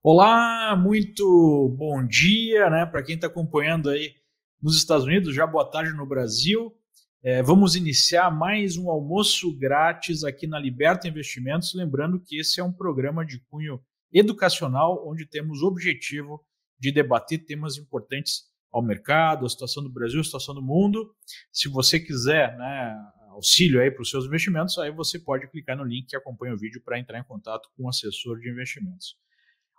Olá, muito bom dia, né? Para quem está acompanhando aí nos Estados Unidos, já boa tarde no Brasil. Vamos iniciar mais um almoço grátis aqui na Liberta Investimentos, lembrando que esse é um programa de cunho educacional, onde temos o objetivo de debater temas importantes ao mercado, a situação do Brasil, a situação do mundo. Se você quiser, né, auxílio aí para os seus investimentos, aí você pode clicar no link que acompanha o vídeo para entrar em contato com o assessor de investimentos.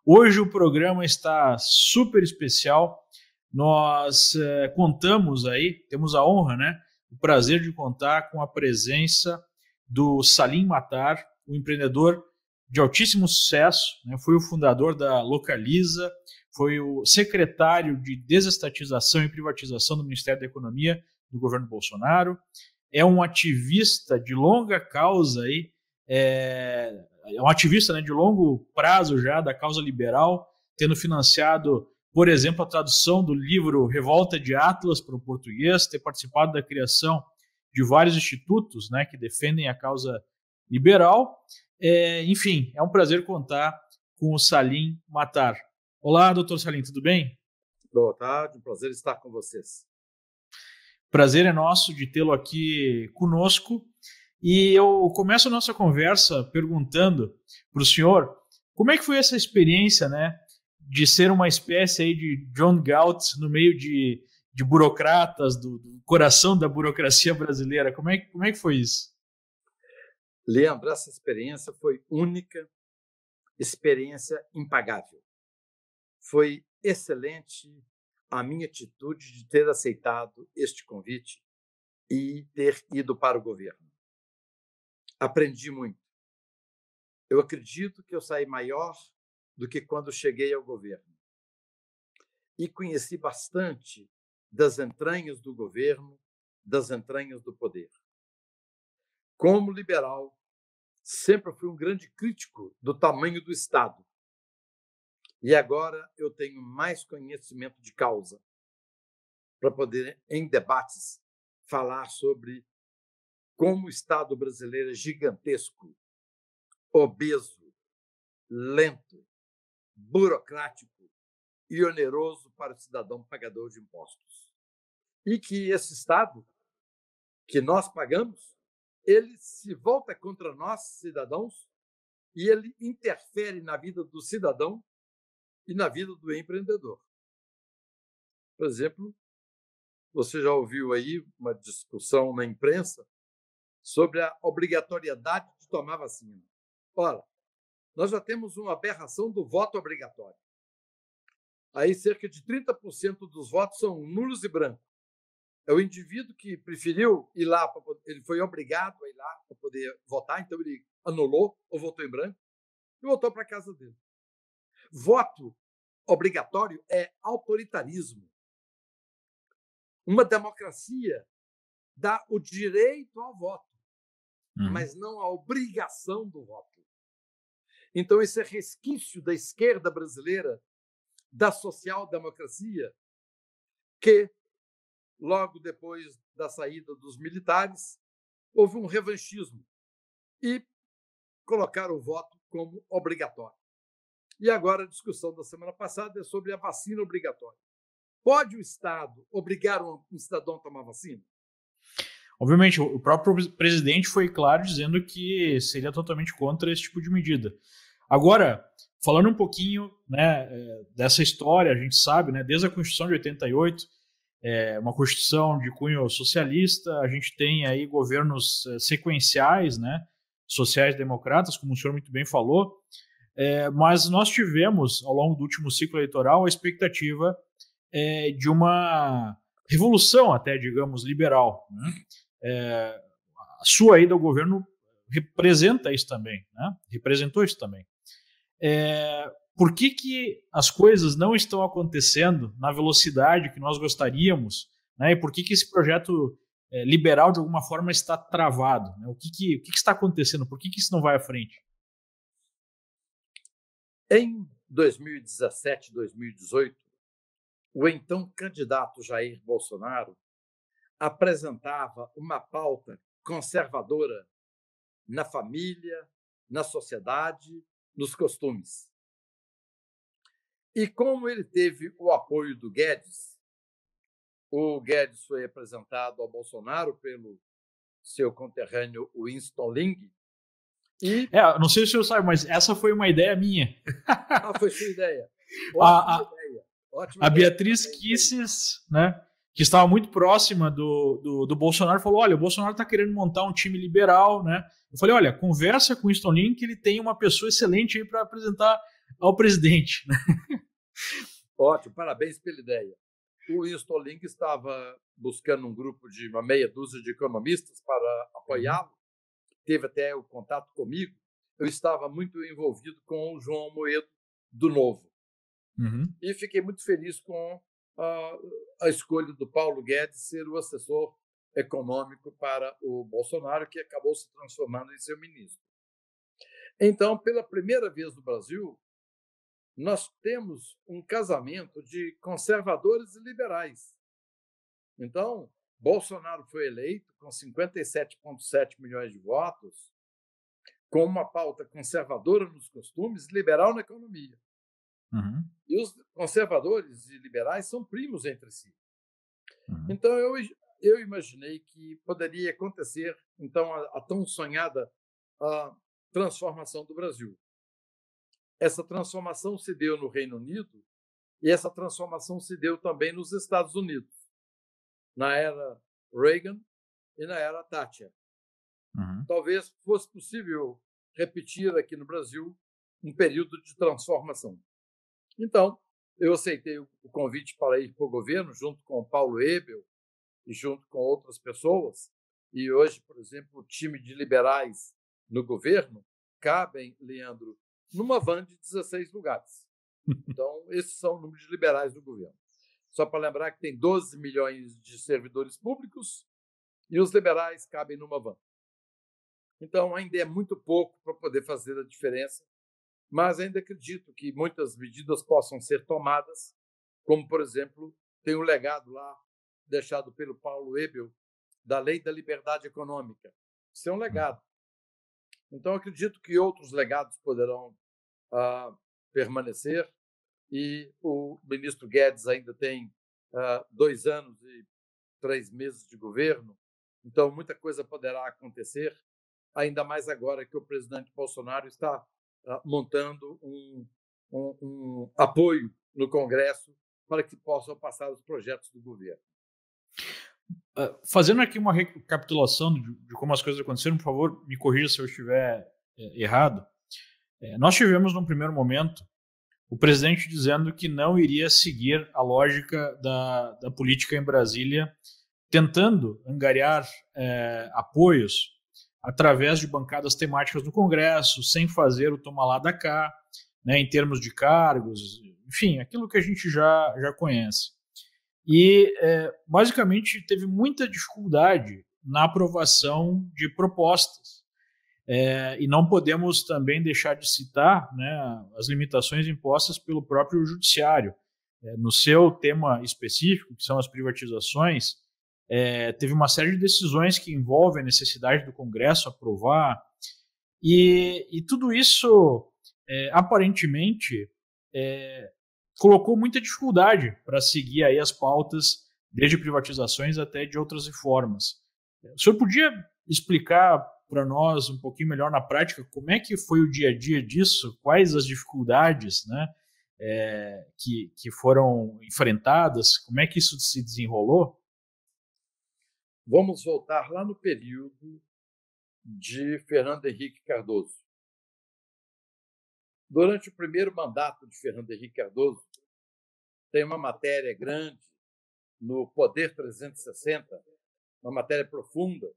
Hoje o programa está super especial. Nós contamos aí, temos a honra, né, o prazer de contar com a presença do Salim Matar, um empreendedor de altíssimo sucesso, né, foi o fundador da Localiza, foi o secretário de Desestatização e Privatização do Ministério da Economia do governo Bolsonaro, é um ativista de longa causa aí, é um ativista, né, de longo prazo já da causa liberal, tendo financiado, por exemplo, a tradução do livro Revolta de Atlas para o português, ter participado da criação de vários institutos, né, que defendem a causa liberal. Enfim, é um prazer contar com o Salim Matar. Olá, doutor Salim, tudo bem? Boa tarde, um prazer estar com vocês. Prazer é nosso de tê-lo aqui conosco. E eu começo a nossa conversa perguntando para o senhor como é que foi essa experiência, né, de ser uma espécie aí de John Galt no meio de burocratas, do coração da burocracia brasileira. Como é que foi isso? Leandro, essa experiência foi única, experiência impagável. Foi excelente a minha atitude de ter aceitado este convite e ter ido para o governo. Aprendi muito. Eu acredito que eu saí maior do que quando cheguei ao governo. E conheci bastante das entranhas do governo, das entranhas do poder. Como liberal, sempre fui um grande crítico do tamanho do Estado. E agora eu tenho mais conhecimento de causa para poder, em debates, falar sobre como o Estado brasileiro é gigantesco, obeso, lento, burocrático e oneroso para o cidadão pagador de impostos. E que esse Estado, que nós pagamos, ele se volta contra nós, cidadãos, e ele interfere na vida do cidadão e na vida do empreendedor. Por exemplo, você já ouviu aí uma discussão na imprensa sobre a obrigatoriedade de tomar vacina. Ora, nós já temos uma aberração do voto obrigatório. Aí cerca de 30% dos votos são nulos e brancos. É o indivíduo que preferiu ir lá, ele foi obrigado a ir lá para poder votar, então ele anulou ou votou em branco e voltou para a casa dele. Voto obrigatório é autoritarismo. Uma democracia dá o direito ao voto, mas não a obrigação do voto. Então, esse é resquício da esquerda brasileira, da social-democracia, que, logo depois da saída dos militares, houve um revanchismo e colocaram o voto como obrigatório. E agora a discussão da semana passada é sobre a vacina obrigatória. Pode o Estado obrigar um cidadão a tomar vacina? Obviamente, o próprio presidente foi claro dizendo que seria totalmente contra esse tipo de medida. Agora, falando um pouquinho, né, dessa história, a gente sabe, né, desde a Constituição de 88, uma Constituição de cunho socialista, a gente tem aí governos sequenciais, né, sociais-democratas, como o senhor muito bem falou, mas nós tivemos, ao longo do último ciclo eleitoral, a expectativa de uma revolução até, digamos, liberal, né? A sua ida ao governo representa isso também, né? Representou isso também. Por que as coisas não estão acontecendo na velocidade que nós gostaríamos, né? E por que esse projeto liberal, de alguma forma, está travado, né? O que está acontecendo? Por que isso não vai à frente? Em 2017, 2018, o então candidato Jair Bolsonaro apresentava uma pauta conservadora na família, na sociedade, nos costumes. E como ele teve o apoio do Guedes, o Guedes foi apresentado ao Bolsonaro pelo seu conterrâneo Winston Ling. E... não sei se o senhor sabe, mas essa foi uma ideia minha. Foi sua ideia. A Beatriz Kisses, né, que estava muito próxima do Bolsonaro, falou: olha, o Bolsonaro está querendo montar um time liberal, né? Eu falei: olha, conversa com o Winston Ling, que ele tem uma pessoa excelente aí para apresentar ao presidente. Ótimo, parabéns pela ideia. O Winston Ling estava buscando um grupo de uma meia dúzia de economistas para apoiá-lo. Teve até o contato comigo. Eu estava muito envolvido com o João Amoedo do Novo. E fiquei muito feliz com a escolha do Paulo Guedes ser o assessor econômico para o Bolsonaro, que acabou se transformando em seu ministro. Então, pela primeira vez no Brasil, nós temos um casamento de conservadores e liberais. Então, Bolsonaro foi eleito com 57,7 milhões de votos, com uma pauta conservadora nos costumes, liberal na economia. E os conservadores e liberais são primos entre si. Então, eu imaginei que poderia acontecer então a tão sonhada transformação do Brasil. Essa transformação se deu no Reino Unido e essa transformação se deu também nos Estados Unidos, na era Reagan e na era Thatcher. Talvez fosse possível repetir aqui no Brasil um período de transformação. Então, eu aceitei o convite para ir para o governo, junto com o Paulo Ebel e junto com outras pessoas. E hoje, por exemplo, o time de liberais no governo cabem, Leandro, numa van de 16 lugares. Então, esses são o número de liberais do governo. Só para lembrar que tem 12 milhões de servidores públicos e os liberais cabem numa van. Então, ainda é muito pouco para poder fazer a diferença, mas ainda acredito que muitas medidas possam ser tomadas, como, por exemplo, tem um legado lá deixado pelo Paulo Ebel da Lei da Liberdade Econômica. Isso é um legado. Então, acredito que outros legados poderão permanecer e o ministro Guedes ainda tem 2 anos e 3 meses de governo, então muita coisa poderá acontecer, ainda mais agora que o presidente Bolsonaro está montando um apoio no Congresso para que possam passar os projetos do governo. Fazendo aqui uma recapitulação de como as coisas aconteceram, por favor, me corrija se eu estiver errado. Nós tivemos, num primeiro momento, o presidente dizendo que não iria seguir a lógica da política em Brasília, tentando angariar apoios através de bancadas temáticas no Congresso, sem fazer o toma lá da cá, né, em termos de cargos, enfim, aquilo que a gente já conhece. E, basicamente, teve muita dificuldade na aprovação de propostas. E não podemos também deixar de citar, né, as limitações impostas pelo próprio judiciário. No seu tema específico, que são as privatizações, teve uma série de decisões que envolvem a necessidade do Congresso aprovar, e tudo isso, aparentemente, colocou muita dificuldade para seguir aí as pautas, desde privatizações até de outras reformas. O senhor podia explicar para nós um pouquinho melhor na prática como é que foi o dia a dia disso, quais as dificuldades, né, que foram enfrentadas, como é que isso se desenrolou? Vamos voltar lá no período de Fernando Henrique Cardoso. Durante o primeiro mandato de Fernando Henrique Cardoso, tem uma matéria grande no Poder 360, uma matéria profunda,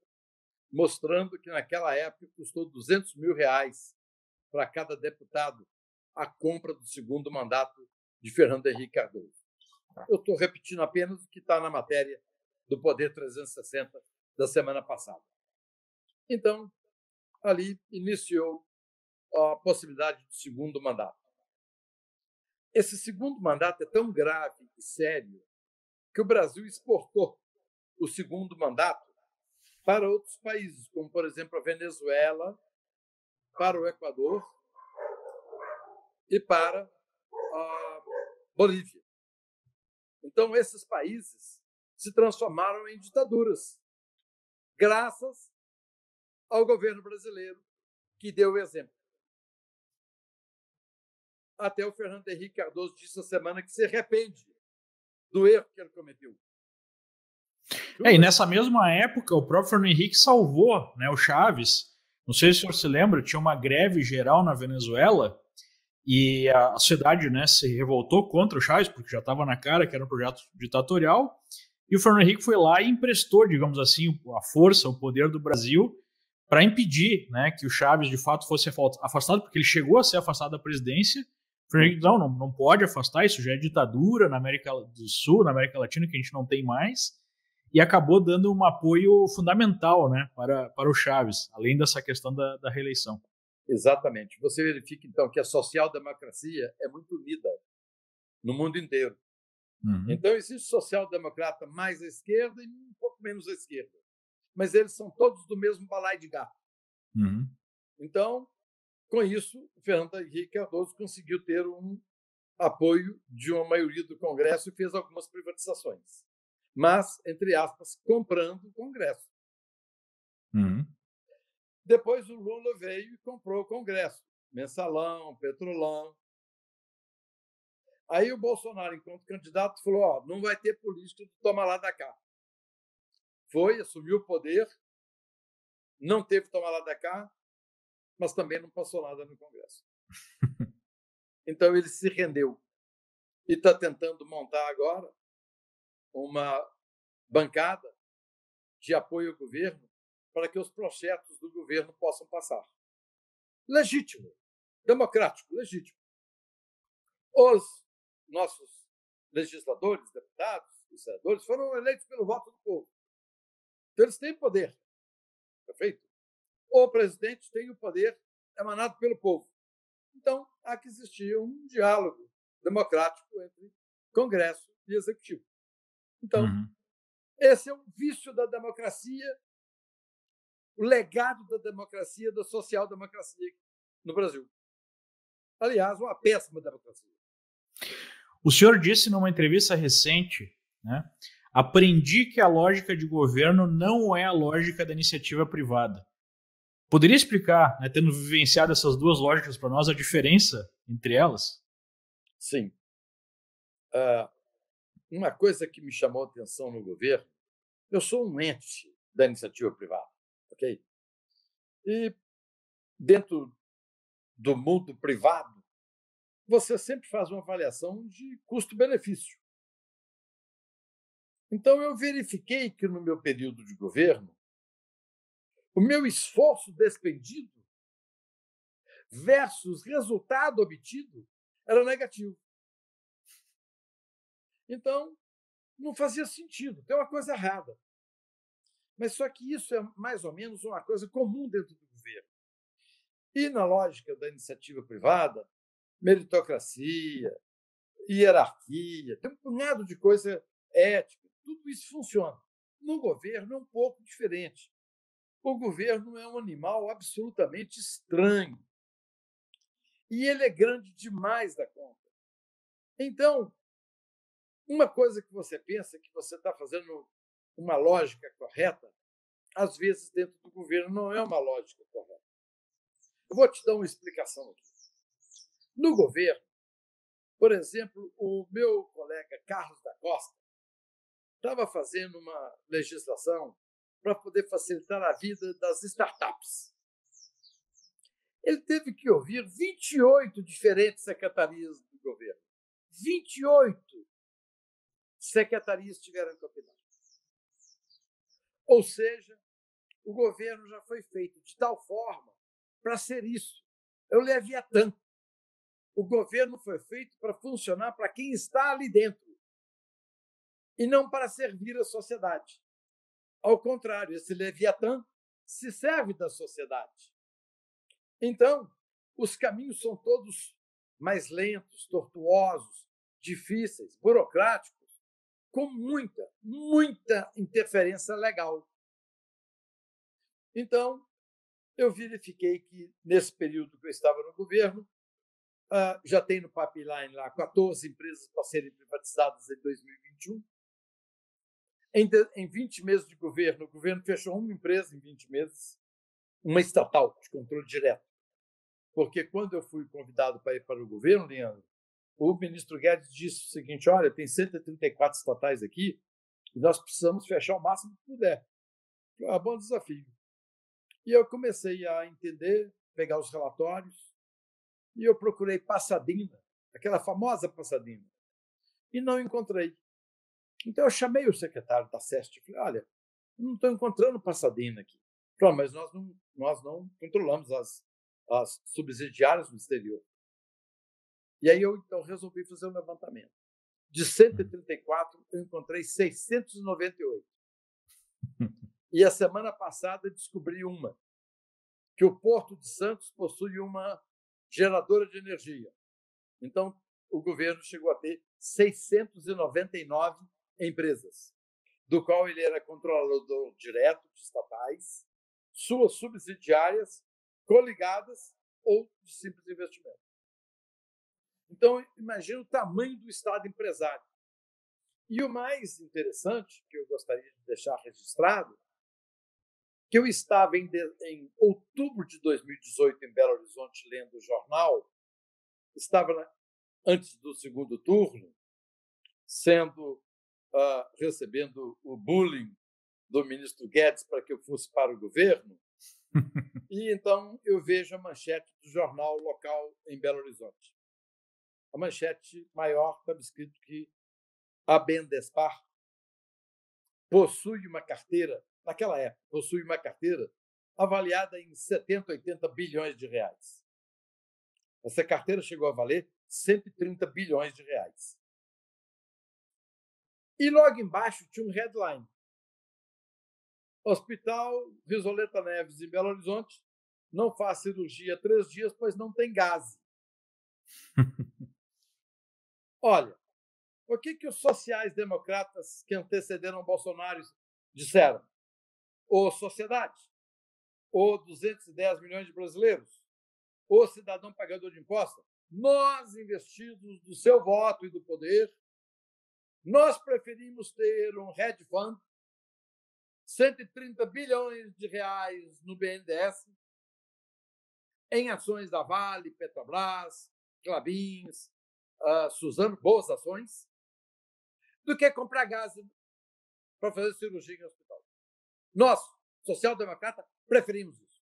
mostrando que naquela época custou R$200 mil para cada deputado a compra do segundo mandato de Fernando Henrique Cardoso. Eu estou repetindo apenas o que está na matéria do Poder 360 da semana passada. Então, ali iniciou a possibilidade de segundo mandato. Esse segundo mandato é tão grave e sério que o Brasil exportou o segundo mandato para outros países, como, por exemplo, a Venezuela, para o Equador e para a Bolívia. Então, esses países se transformaram em ditaduras, graças ao governo brasileiro, que deu o exemplo. Até o Fernando Henrique Cardoso disse essa semana que se arrepende do erro que ele cometeu. E nessa mesma época, o próprio Fernando Henrique salvou, né, o Chaves. Não sei se o senhor se lembra, tinha uma greve geral na Venezuela e a sociedade, né, se revoltou contra o Chaves, porque já estava na cara que era um projeto ditatorial. E o Fernando Henrique foi lá e emprestou, digamos assim, a força, o poder do Brasil para impedir, né, que o Chaves de fato fosse afastado, porque ele chegou a ser afastado da presidência. O Fernando Henrique não pode afastar, isso já é ditadura na América do Sul, na América Latina, que a gente não tem mais. E acabou dando um apoio fundamental, né, para o Chaves, além dessa questão da reeleição. Exatamente. Você verifica, então, que a social-democracia é muito unida no mundo inteiro. Uhum. Então, existe social-democrata mais à esquerda e um pouco menos à esquerda. Mas eles são todos do mesmo balaio de gato. Uhum. Então, com isso, o Fernando Henrique Cardoso conseguiu ter um apoio de uma maioria do Congresso e fez algumas privatizações. Mas, entre aspas, comprando o Congresso. Uhum. Depois o Lula veio e comprou o Congresso. Mensalão, Petrolão. Aí o Bolsonaro, enquanto candidato, falou, não vai ter política de toma lá da cá. Foi, assumiu o poder, não teve toma lá da cá, mas também não passou nada no Congresso. Então ele se rendeu e está tentando montar agora uma bancada de apoio ao governo para que os projetos do governo possam passar. Legítimo, democrático, legítimo. Os nossos legisladores, deputados e senadores foram eleitos pelo voto do povo. Então, eles têm poder. Perfeito? O presidente tem o poder emanado pelo povo. Então, há que existir um diálogo democrático entre Congresso e Executivo. Então, esse é o vício da democracia, o legado da democracia, da social-democracia no Brasil. Aliás, uma péssima democracia. O senhor disse numa entrevista recente, né, aprendi que a lógica de governo não é a lógica da iniciativa privada. Poderia explicar, né, tendo vivenciado essas duas lógicas para nós, a diferença entre elas? Sim. Uma coisa que me chamou a atenção no governo, eu sou um ente da iniciativa privada, ok? E dentro do mundo privado, você sempre faz uma avaliação de custo-benefício. Então, eu verifiquei que no meu período de governo, o meu esforço despendido versus resultado obtido era negativo. Então, não fazia sentido, tem uma coisa errada. Mas só que isso é mais ou menos uma coisa comum dentro do governo. E na lógica da iniciativa privada, meritocracia, hierarquia, tem um punhado de coisa ética, tudo isso funciona. No governo é um pouco diferente. O governo é um animal absolutamente estranho. E ele é grande demais da conta. Então, uma coisa que você pensa que você está fazendo uma lógica correta, às vezes dentro do governo não é uma lógica correta. Eu vou te dar uma explicação aqui. No governo, por exemplo, o meu colega Carlos da Costa estava fazendo uma legislação para poder facilitar a vida das startups. Ele teve que ouvir 28 diferentes secretarias do governo. 28 secretarias tiveram que opinar. Ou seja, o governo já foi feito de tal forma para ser isso. É o Leviatã. O governo foi feito para funcionar para quem está ali dentro e não para servir a sociedade. Ao contrário, esse Leviatã se serve da sociedade. Então, os caminhos são todos mais lentos, tortuosos, difíceis, burocráticos, com muita interferência legal. Então, eu verifiquei que, nesse período que eu estava no governo, já tem no pipeline lá 14 empresas para serem privatizadas em 2021. Em 20 meses de governo, o governo fechou uma empresa em 20 meses, uma estatal de controle direto. Porque quando eu fui convidado para ir para o governo, Leandro, o ministro Guedes disse o seguinte: olha, tem 134 estatais aqui e nós precisamos fechar o máximo que puder. É um bom desafio. E eu comecei a entender, pegar os relatórios, e eu procurei Passadina, aquela famosa Passadina, e não encontrei. Então eu chamei o secretário da SEST e falei: olha, não estou encontrando Passadina aqui. Falei: mas nós não controlamos as subsidiárias no exterior. E aí eu então resolvi fazer um levantamento. De 134, eu encontrei 698. E a semana passada descobri que o Porto de Santos possui uma geradora de energia. Então, o governo chegou a ter 699 empresas, do qual ele era controlador direto de estatais, suas subsidiárias, coligadas ou de simples investimento. Então, imagina o tamanho do Estado empresário. E o mais interessante, que eu gostaria de deixar registrado, que eu estava em outubro de 2018 em Belo Horizonte lendo o jornal, estava antes do segundo turno, recebendo o bullying do ministro Guedes para que eu fosse para o governo, e então eu vejo a manchete do jornal local em Belo Horizonte. A manchete maior estava escrito que a BNDESPAR possui uma carteira, naquela época, possui uma carteira avaliada em 70, 80 bilhões de reais. Essa carteira chegou a valer 130 bilhões de reais. E logo embaixo tinha um headline: Hospital Risoleta Neves, em Belo Horizonte, não faz cirurgia há 3 dias, pois não tem gás. Olha, o que os sociais-democratas que antecederam Bolsonaro disseram? Ô sociedade, ô 210 milhões de brasileiros, ô cidadão pagador de impostos, nós, investidos do seu voto e do poder, nós preferimos ter um hedge fund, 130 bilhões de reais no BNDES, em ações da Vale, Petrobras, Klabins, Suzano, boas ações, do que comprar gás para fazer cirurgia em hospital. Nós, social-democrata, preferimos isso.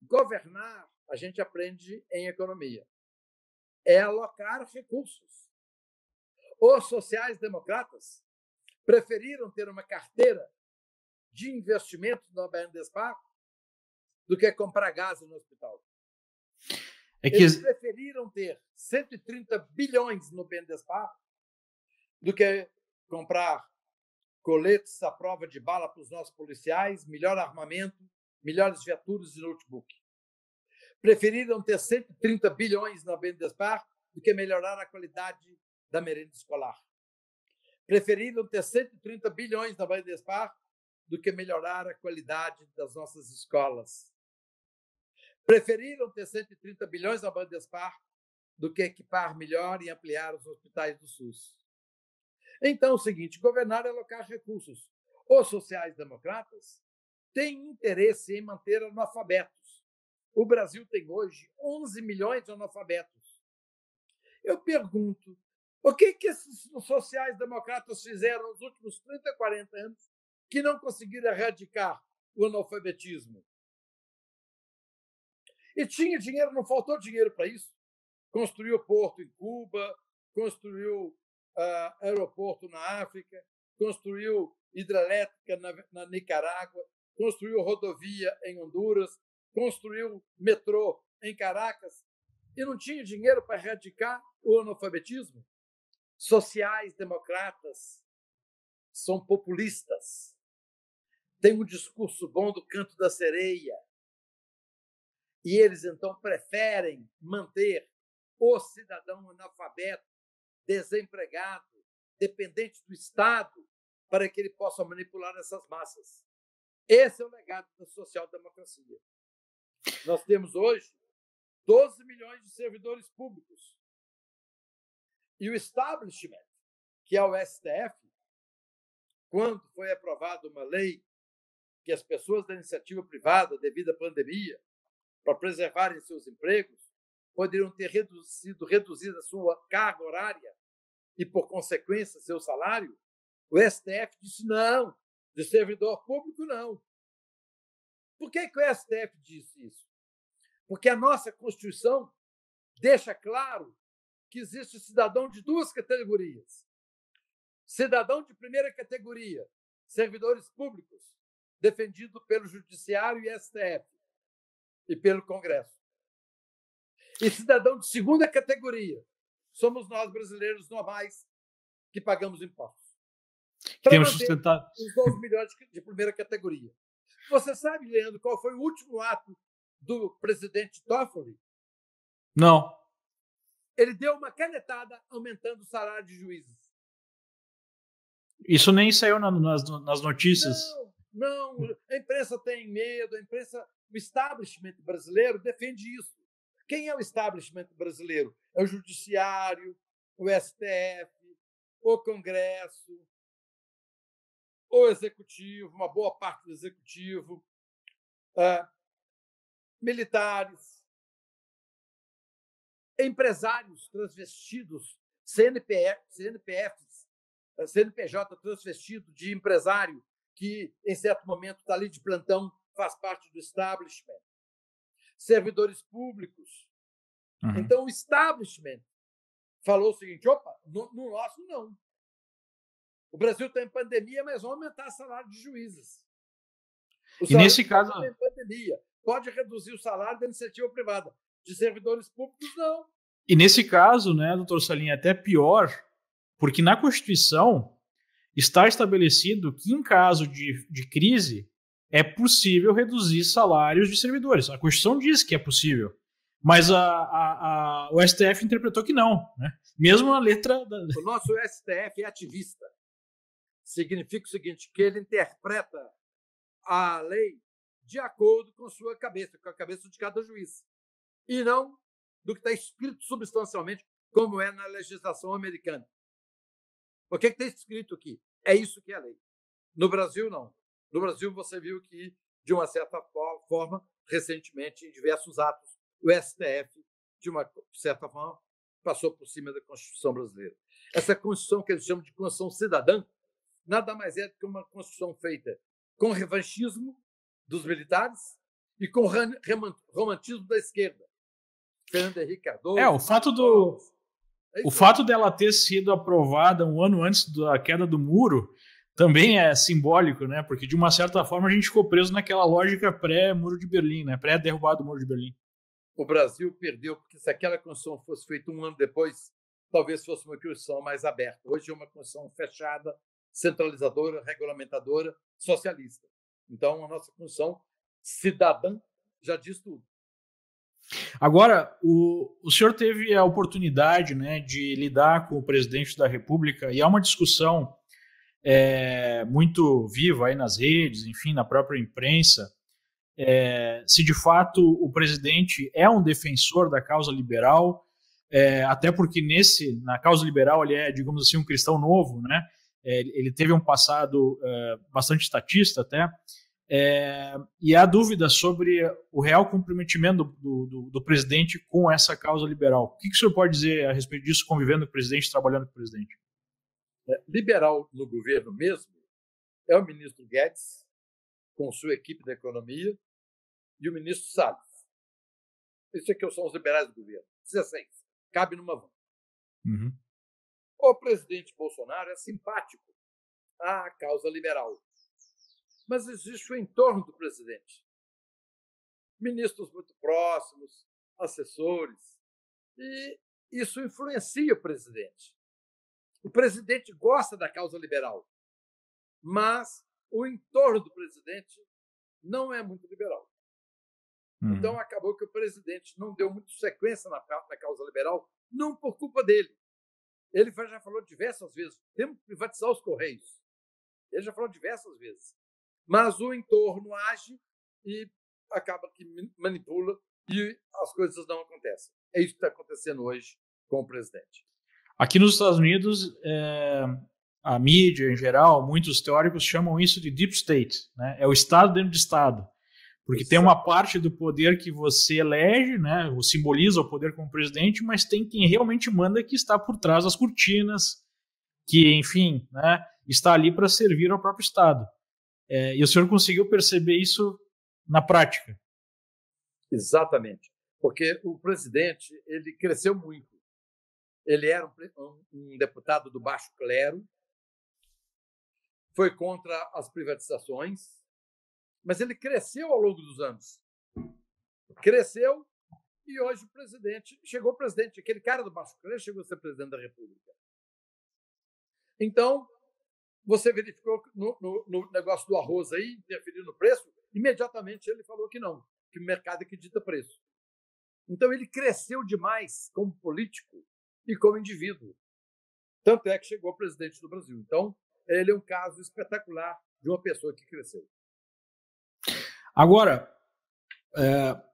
Governar, a gente aprende em economia. É alocar recursos. Os sociais-democratas preferiram ter uma carteira de investimentos na BNDESPAR do que comprar gás no hospital. Eles preferiram ter 130 bilhões no BNDESPAR do que comprar coletes à prova de bala para os nossos policiais, melhor armamento, melhores viaturas e notebook. Preferiram ter 130 bilhões na BNDESPAR do que melhorar a qualidade da merenda escolar. Preferiram ter 130 bilhões na BNDESPAR do que melhorar a qualidade das nossas escolas. Preferiram ter 130 bilhões na BNDESPAR do que equipar melhor e ampliar os hospitais do SUS. Então, é o seguinte: governar é alocar recursos. Os sociais-democratas têm interesse em manter analfabetos. O Brasil tem hoje 11 milhões de analfabetos. Eu pergunto, o que esses sociais-democratas fizeram nos últimos 30, 40 anos que não conseguiram erradicar o analfabetismo? E tinha dinheiro, não faltou dinheiro para isso. Construiu porto em Cuba, construiu aeroporto na África, construiu hidrelétrica na Nicarágua, construiu rodovia em Honduras, construiu metrô em Caracas, e não tinha dinheiro para erradicar o analfabetismo? Sociais-democratas são populistas, têm um discurso bom do canto da sereia, E eles, então, preferem manter o cidadão analfabeto, desempregado, dependente do Estado, para que ele possa manipular essas massas. Esse é o legado da social-democracia. Nós temos hoje 12 milhões de servidores públicos. E o establishment, que é o STF, quando foi aprovada uma lei que as pessoas da iniciativa privada, devido à pandemia, para preservarem seus empregos, poderiam ter sido reduzida a sua carga horária e, por consequência, seu salário, o STF disse não, de servidor público não. Por que o STF disse isso? Porque a nossa Constituição deixa claro que existe cidadão de duas categorias. Cidadão de primeira categoria, servidores públicos, defendido pelo Judiciário e STF e pelo Congresso. E cidadão de segunda categoria, somos nós brasileiros normais que pagamos impostos. Temos sustentado os 12 milhões de primeira categoria. Você sabe, Leandro, qual foi o último ato do presidente Toffoli? Não. Ele deu uma canetada aumentando o salário de juízes. Isso nem saiu nas notícias. Não, a imprensa tem medo, o establishment brasileiro defende isso. Quem é o establishment brasileiro? É o Judiciário, o STF, o Congresso, o Executivo, uma boa parte do Executivo, militares, empresários transvestidos, CNPFs, CNPJ transvestido de empresário que, em certo momento, está ali de plantão, faz parte do establishment. Servidores públicos. Uhum. Então, o establishment falou o seguinte, opa, no nosso não. O Brasil está em pandemia, mas vamos aumentar o salário de juízes. E nesse caso... Está em pandemia. Pode reduzir o salário da iniciativa privada. De servidores públicos, não. E nesse caso, né, doutor Salim, é até pior, porque na Constituição está estabelecido que, em caso de crise, é possível reduzir salários de servidores. A Constituição diz que é possível, mas o STF interpretou que não. Né? Mesmo a letra... O nosso STF é ativista. Significa o seguinte, que ele interpreta a lei de acordo com sua cabeça, com a cabeça de cada juiz, e não do que está escrito substancialmente, como é na legislação americana. O que está escrito aqui? É isso que é a lei. No Brasil, não. No Brasil, você viu que, de uma certa forma, recentemente, em diversos atos, o STF, de uma certa forma, passou por cima da Constituição brasileira. Essa Constituição, que eles chamam de Constituição Cidadã, nada mais é do que uma Constituição feita com revanchismo dos militares e com romantismo da esquerda. Fernando Henrique Cardoso... O fato dela ter sido aprovada um ano antes da queda do muro também é simbólico, né? Porque, de uma certa forma, a gente ficou preso naquela lógica pré-muro de Berlim, né? Pré-derrubado do muro de Berlim. O Brasil perdeu, porque se aquela Constituição fosse feita um ano depois, talvez fosse uma Constituição mais aberta. Hoje é uma Constituição fechada, centralizadora, regulamentadora, socialista. Então, a nossa Constituição cidadã já diz tudo. Agora, o senhor teve a oportunidade, né, de lidar com o presidente da República, e há uma discussão muito viva aí nas redes, enfim, na própria imprensa, se de fato o presidente é um defensor da causa liberal, até porque na causa liberal ele é, digamos assim, um cristão novo, né? Ele teve um passado bastante estatista até, e há dúvida sobre o real comprometimento do presidente com essa causa liberal. O que o senhor pode dizer a respeito disso, convivendo com o presidente, trabalhando com o presidente? Liberal no governo mesmo é o ministro Guedes, com sua equipe da economia, e o ministro Salles. Esses aqui são os liberais do governo. 16. Cabe numa van. Uhum. O presidente Bolsonaro é simpático à causa liberal. Mas existe o entorno do presidente. Ministros muito próximos, assessores. E isso influencia o presidente. O presidente gosta da causa liberal, mas o entorno do presidente não é muito liberal. Então, acabou que o presidente não deu muito sequência na causa liberal, não por culpa dele. Ele já falou diversas vezes, temos que privatizar os Correios. Ele já falou diversas vezes. Mas o entorno age e acaba que manipula e as coisas não acontecem. É isso que está acontecendo hoje com o presidente. Aqui nos Estados Unidos, a mídia em geral, muitos teóricos chamam isso de deep state, né? É o Estado dentro de Estado. Porque tem uma parte do poder que você elege, né, ou simboliza o poder como presidente, mas tem quem realmente manda que está por trás das cortinas, que, enfim, né, está ali para servir ao próprio Estado. E o senhor conseguiu perceber isso na prática? Exatamente. Porque o presidente ele cresceu muito. Ele era um deputado do baixo clero, foi contra as privatizações, mas ele cresceu ao longo dos anos. Cresceu e hoje chegou o presidente, aquele cara do baixo clero chegou a ser presidente da República. Então, você verificou no negócio do arroz aí, interferindo no preço, imediatamente ele falou que não, que o mercado é que dita preço. Então, ele cresceu demais como político e como indivíduo. Tanto é que chegou presidente do Brasil. Então, ele é um caso espetacular de uma pessoa que cresceu. Agora,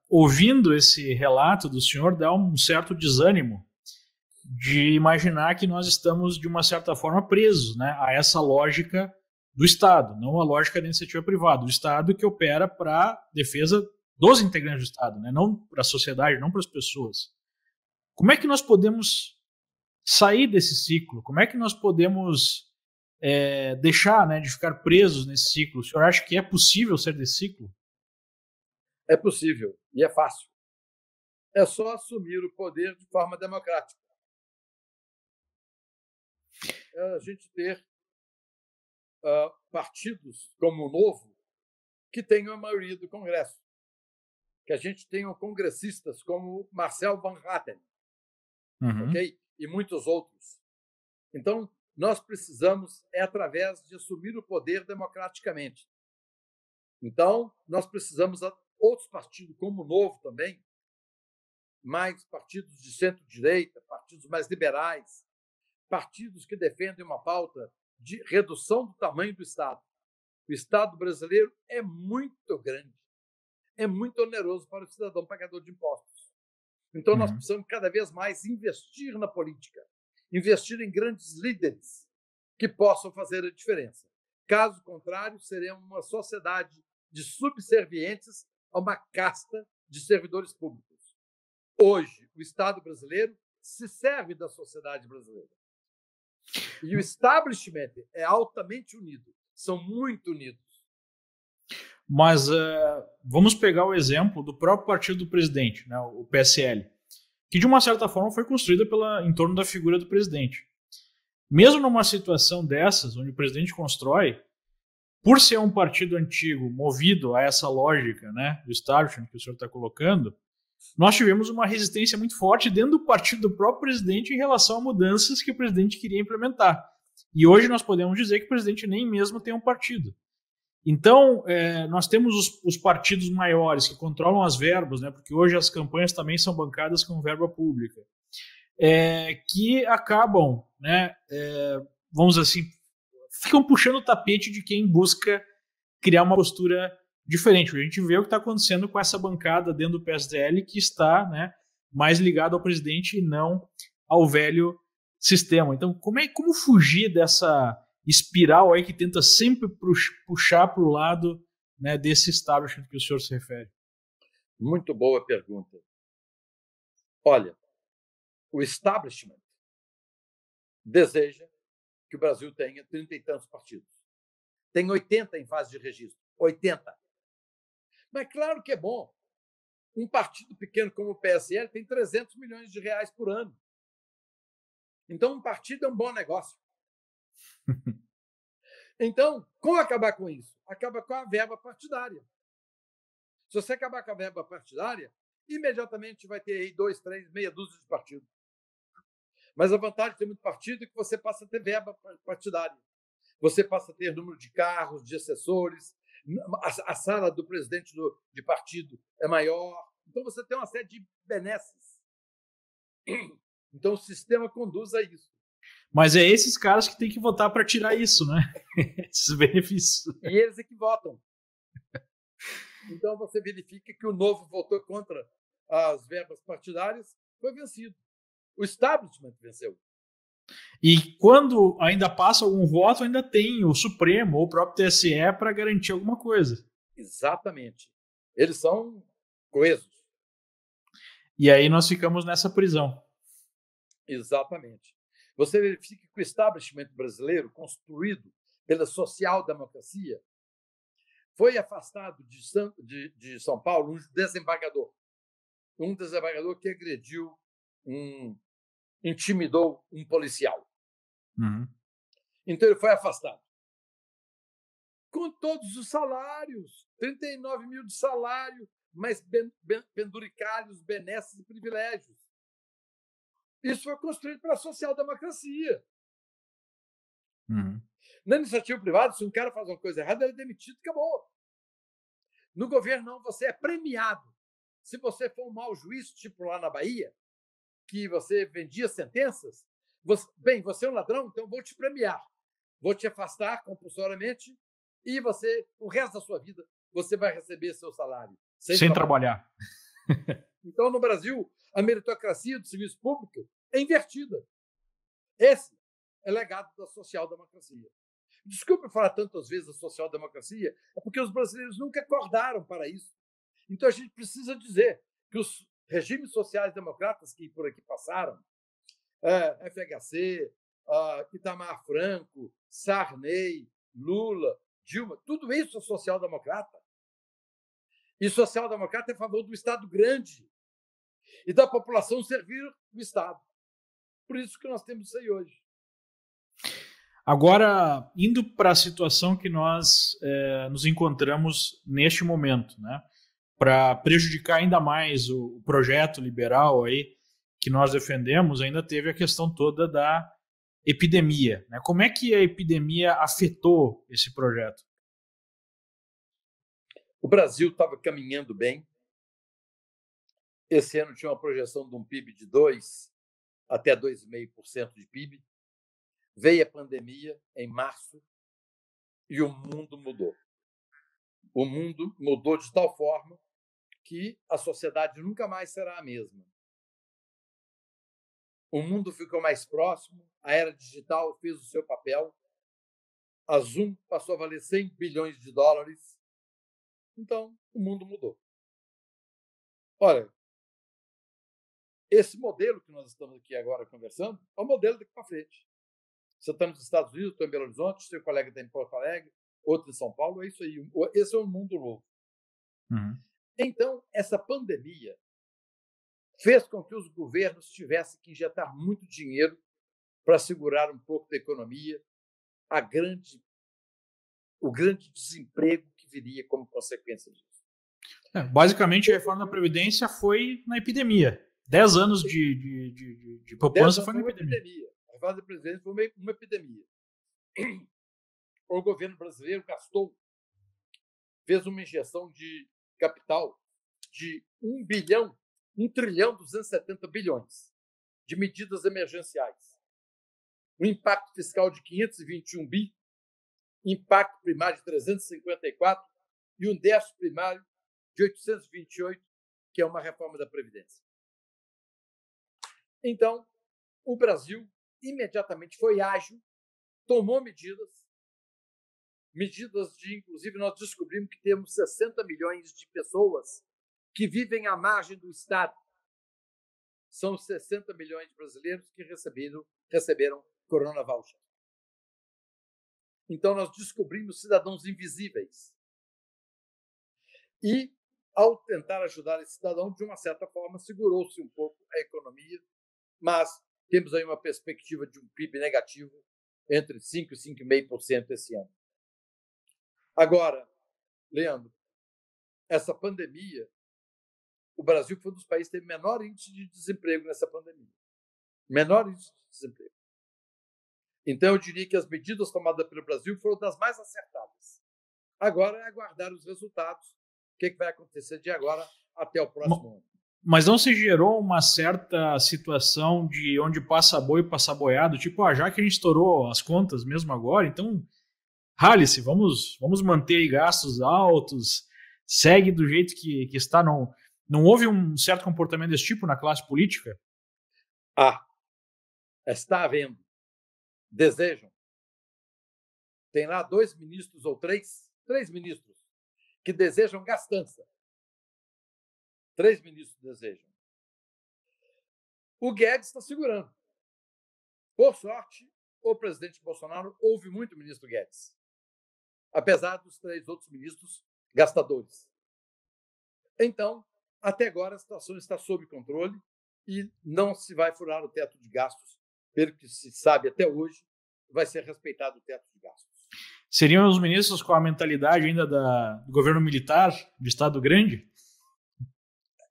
ouvindo esse relato do senhor, dá um certo desânimo de imaginar que nós estamos, de uma certa forma, presos, né, a essa lógica do Estado, não a lógica da iniciativa privada, do Estado que opera para a defesa dos integrantes do Estado, né, não para a sociedade, não para as pessoas. Como é que nós podemos sair desse ciclo? Como é que nós podemos deixar, né, de ficar presos nesse ciclo? O senhor acha que é possível sair desse ciclo? É possível e é fácil. É só assumir o poder de forma democrática. É a gente ter partidos como o Novo que tenham a maioria do Congresso. Que a gente tenha congressistas como Marcel Van Hatten, okay? E muitos outros. Então, nós precisamos, através de assumir o poder democraticamente. Então, nós precisamos outros partidos, como o Novo também, mais partidos de centro-direita, partidos mais liberais, partidos que defendem uma pauta de redução do tamanho do Estado. O Estado brasileiro é muito grande, é muito oneroso para o cidadão pagador de impostos. Então, nós precisamos cada vez mais investir na política, investir em grandes líderes que possam fazer a diferença. Caso contrário, seremos uma sociedade de subservientes a uma casta de servidores públicos. Hoje, o Estado brasileiro se serve da sociedade brasileira. E o establishment é altamente unido, são muito unidos. Mas vamos pegar o exemplo do próprio partido do presidente, né, o PSL, que de uma certa forma foi construída em torno da figura do presidente. Mesmo numa situação dessas, onde o presidente constrói, por ser um partido antigo, movido a essa lógica, né, do establishment que o senhor está colocando, nós tivemos uma resistência muito forte dentro do partido do próprio presidente em relação a mudanças que o presidente queria implementar. E hoje nós podemos dizer que o presidente nem mesmo tem um partido. Então, nós temos os partidos maiores que controlam as verbas, né, porque hoje as campanhas também são bancadas com verba pública, que acabam, né, vamos dizer assim, ficam puxando o tapete de quem busca criar uma postura diferente. A gente vê o que está acontecendo com essa bancada dentro do PSDL que está, né, mais ligada ao presidente e não ao velho sistema. Então, como fugir dessa espiral aí que tenta sempre puxar para o lado, né, desse establishment que o senhor se refere? Muito boa pergunta. Olha, o establishment deseja que o Brasil tenha 30 e tantos partidos. Tem 80 em fase de registro. 80. Mas claro que é bom. Um partido pequeno como o PSL tem 300 milhões de reais por ano. Então, um partido é um bom negócio. Então, como acabar com isso? Acaba com a verba partidária. Se você acabar com a verba partidária, imediatamente vai ter aí 2, 3, meia dúzia de partidos. Mas a vantagem de ter muito partido é que você passa a ter verba partidária. Você passa a ter número de carros, de assessores, A sala do presidente de partido é maior. Então, você tem uma série de benesses. Então, o sistema conduz a isso. Mas é esses caras que têm que votar para tirar isso, né? Esses benefícios. E eles é que votam. Então, você verifica que o Novo votou contra as verbas partidárias, foi vencido. O establishment venceu. E quando ainda passa algum voto, ainda tem o Supremo ou o próprio TSE para garantir alguma coisa. Exatamente. Eles são coesos. E aí nós ficamos nessa prisão. Exatamente. Você verifica que o establishment brasileiro, construído pela social-democracia, foi afastado de São Paulo um desembargador. Um desembargador que agrediu, intimidou um policial. Uhum. Então, ele foi afastado. Com todos os salários, 39 mil de salário, mais penduricalhos, benesses e privilégios. Isso foi construído pela social-democracia. Uhum. Na iniciativa privada, se um cara faz uma coisa errada, ele é demitido e acabou. No governo, não, você é premiado. Se você for um mau juiz, tipo lá na Bahia, que você vendia sentenças, você é um ladrão, então vou te premiar. Vou te afastar compulsoriamente e você, o resto da sua vida, você vai receber seu salário. Sem trabalhar. Então, no Brasil, a meritocracia do serviço público é invertida. Esse é legado da social-democracia. Desculpe falar tantas vezes da social-democracia, é porque os brasileiros nunca acordaram para isso. Então, a gente precisa dizer que os regimes sociais-democratas que por aqui passaram, FHC, Itamar Franco, Sarney, Lula, Dilma, tudo isso é social-democrata. E social-democrata é a favor do Estado grande e da população servir o Estado. Por isso que nós temos isso aí hoje. Agora, indo para a situação que nós nos encontramos neste momento, né? Para prejudicar ainda mais o projeto liberal aí que nós defendemos, ainda teve a questão toda da epidemia, né? Como é que a epidemia afetou esse projeto? O Brasil estava caminhando bem. Esse ano tinha uma projeção de um PIB de 2% até 2,5% de PIB. Veio a pandemia em março e o mundo mudou. O mundo mudou de tal forma que a sociedade nunca mais será a mesma. O mundo ficou mais próximo, a era digital fez o seu papel, a Zoom passou a valer 100 bilhões de dólares. Então, o mundo mudou. Olha, esse modelo que nós estamos aqui agora conversando é o modelo daqui para frente. Você está nos Estados Unidos, estou em Belo Horizonte, seu colega está em Porto Alegre, outro em São Paulo, é isso aí. Esse é um mundo novo. Uhum. Então, essa pandemia fez com que os governos tivessem que injetar muito dinheiro para segurar um pouco da economia, o grande desemprego que viria como consequência disso. Basicamente, a reforma da Previdência foi na epidemia. 10 anos de poupança foi na epidemia. A reforma da Previdência foi uma epidemia. O governo brasileiro fez uma injeção de capital de 1,270 bilhões de medidas emergenciais. Um impacto fiscal de 521 bi, impacto primário de 354 e um déficit primário de 828, que é uma reforma da Previdência. Então, o Brasil imediatamente foi ágil, tomou medidas de, inclusive, nós descobrimos que temos 60 milhões de pessoas que vivem à margem do Estado. São 60 milhões de brasileiros que receberam Corona Voucher. Então, nós descobrimos cidadãos invisíveis. E, ao tentar ajudar esse cidadão, de uma certa forma, segurou-se um pouco a economia, mas temos aí uma perspectiva de um PIB negativo entre 5% e 5,5% esse ano. Agora, Leandro, essa pandemia, o Brasil foi um dos países que teve menor índice de desemprego nessa pandemia. Menor índice de desemprego. Então, eu diria que as medidas tomadas pelo Brasil foram das mais acertadas. Agora é aguardar os resultados, o que vai acontecer de agora até o próximo ano. Mas não se gerou uma certa situação de onde passa boi e passa boiado, tipo, já que a gente estourou as contas mesmo agora, então rale-se, vamos manter aí gastos altos, segue do jeito que está. Não houve um certo comportamento desse tipo na classe política? Está havendo. Desejam. Tem lá 2 ministros ou 3 ministros que desejam gastança. 3 ministros desejam. O Guedes está segurando. Por sorte, o presidente Bolsonaro ouve muito o ministro Guedes, apesar dos 3 outros ministros gastadores. Então, até agora, a situação está sob controle e não se vai furar o teto de gastos. Pelo que se sabe até hoje, vai ser respeitado o teto de gastos. Seriam os ministros com a mentalidade ainda do governo militar, de Estado grande?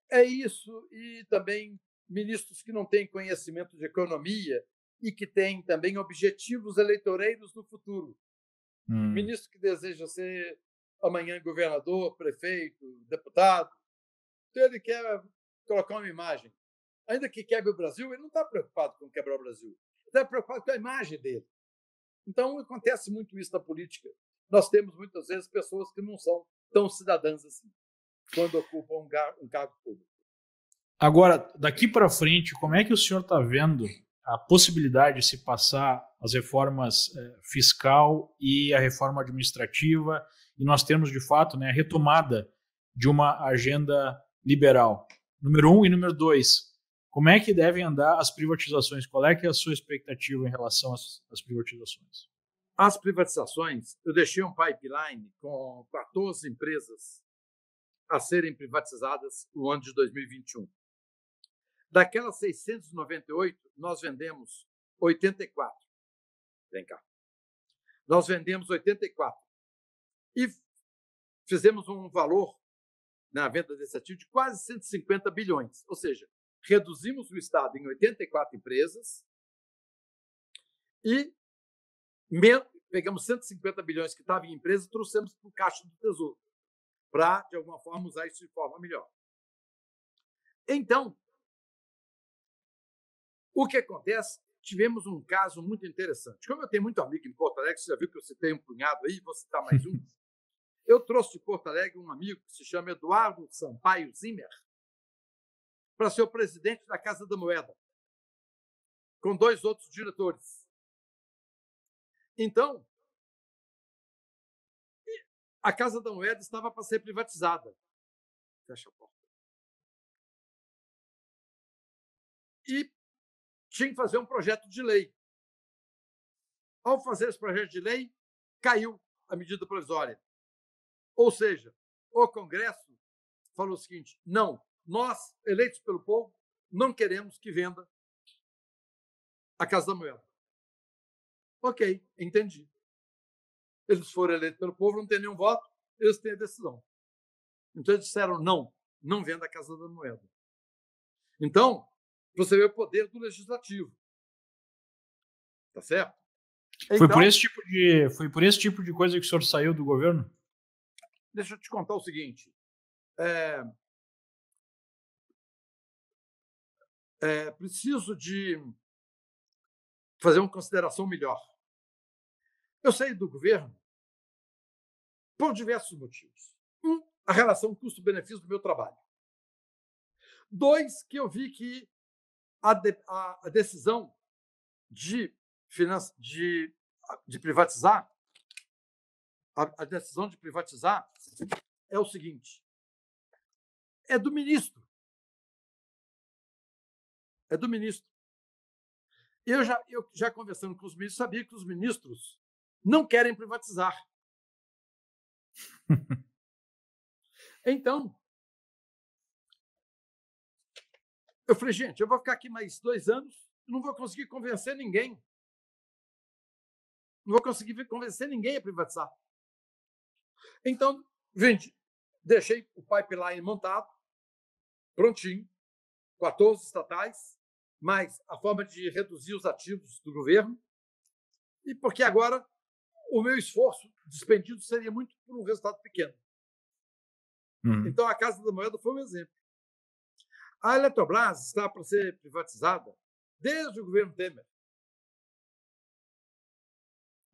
É isso, e também ministros que não têm conhecimento de economia e que têm também objetivos eleitoreiros no futuro. Ministro que deseja ser amanhã governador, prefeito, deputado, então ele quer colocar uma imagem. Ainda que quebre o Brasil, ele não está preocupado com quebrar o Brasil. Ele está preocupado com a imagem dele. Então, acontece muito isso na política. Nós temos, muitas vezes, pessoas que não são tão cidadãs assim, quando ocupam um cargo público. Agora, daqui para frente, como é que o senhor está vendo a possibilidade de se passar as reformas fiscal e a reforma administrativa e nós temos, de fato, a retomada de uma agenda liberal? Número 1 e número 2, como é que devem andar as privatizações? Qual é que é a sua expectativa em relação às privatizações? As privatizações, eu deixei um pipeline com 14 empresas a serem privatizadas no ano de 2021. Daquelas 698, nós vendemos 84. Vem cá. Nós vendemos 84. E fizemos um valor na venda desse ativo de quase 150 bilhões. Ou seja, reduzimos o Estado em 84 empresas e pegamos 150 bilhões que estavam em empresas e trouxemos para o Caixa do Tesouro, para, de alguma forma, usar isso de forma melhor. Então, o que acontece? Tivemos um caso muito interessante. Como eu tenho muito amigo em Porto Alegre, você já viu que eu citei um punhado aí, vou citar mais um. Eu trouxe de Porto Alegre um amigo que se chama Eduardo Sampaio Zimmer para ser o presidente da Casa da Moeda, com 2 outros diretores. Então, a Casa da Moeda estava para ser privatizada. Fecha a porta. E tinha que fazer um projeto de lei. Ao fazer esse projeto de lei, caiu a medida provisória. Ou seja, o Congresso falou o seguinte: não, nós, eleitos pelo povo, não queremos que venda a Casa da Moeda. Ok, entendi. Eles foram eleitos pelo povo, não têm nenhum voto, eles têm a decisão. Então, eles disseram não venda a Casa da Moeda. Então, você vê o poder do legislativo. Tá certo? Então, foi por esse tipo de coisa que o senhor saiu do governo? Deixa eu te contar o seguinte. Preciso de fazer uma consideração melhor. Eu saí do governo por diversos motivos. 1, a relação custo-benefício do meu trabalho. 2, que eu vi que a decisão de privatizar, a decisão de privatizar é o seguinte: é do ministro. É do ministro. Eu já conversando com os ministros, sabia que os ministros não querem privatizar. Então, eu falei, gente, eu vou ficar aqui mais 2 anos, não vou conseguir convencer ninguém. Não vou conseguir convencer ninguém a privatizar. Então, gente, deixei o pipeline montado, prontinho, 14 estatais, mais a forma de reduzir os ativos do governo, e porque agora o meu esforço despendido seria muito por um resultado pequeno. Então, a Casa da Moeda foi um exemplo. A Eletrobras está para ser privatizada desde o governo Temer.